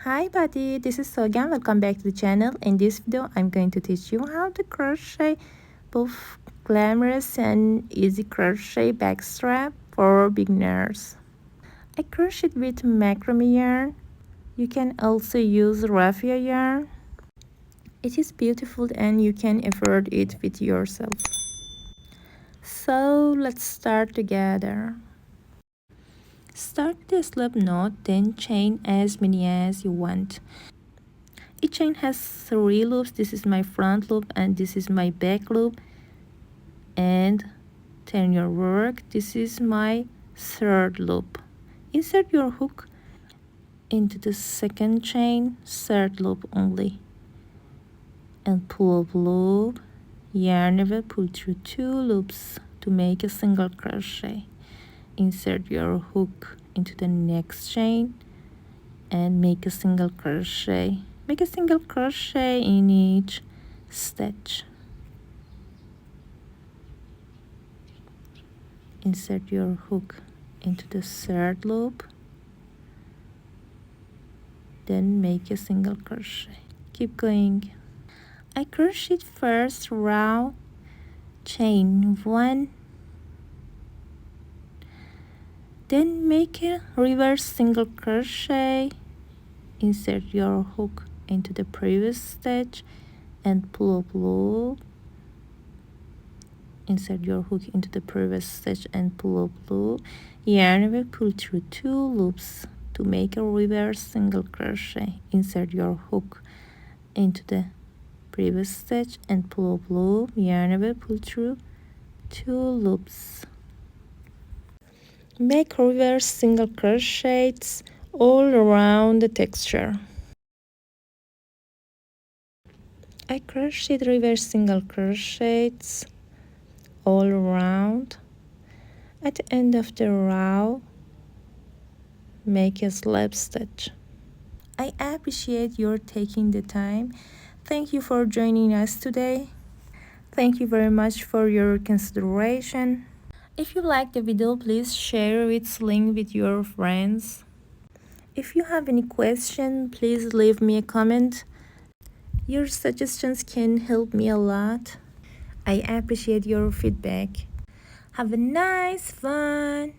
Hi buddy, this is Sogan. Welcome back to the channel. In this video, I'm going to teach you how to crochet both glamorous and easy crochet backstrap for beginners. I crocheted with macrame yarn. You can also use raffia yarn. It is beautiful and you can afford it with yourself. So let's start together. Start the slip knot, then chain as many as you want. Each chain has 3 loops. This is my front loop and this is my back loop. And turn your work. This is my 3rd loop. Insert your hook into the 2nd chain, 3rd loop only. And pull up loop, yarn over, pull through 2 loops to make a single crochet. Insert your hook into the next chain and make a single crochet. Make a single crochet in each stitch. Insert your hook into the 3rd loop, then make a single crochet. Keep going. I crocheted first row, chain 1, then make a reverse single crochet. Insert your hook into the previous stitch and pull up loop. Insert your hook into the previous stitch and pull up loop. Yarn over, pull through 2 loops to make a reverse single crochet. Insert your hook into the previous stitch and pull up loop. Yarn over, pull through 2 loops. Make reverse single crochets all around the texture. I crocheted reverse single crochets all around. At the end of the row, make a slip stitch. I appreciate your taking the time. Thank you for joining us today. Thank you very much for your consideration. If you like the video, please share its link with your friends. If you have any question, please leave me a comment. Your suggestions can help me a lot. I appreciate your feedback. Have a nice fun.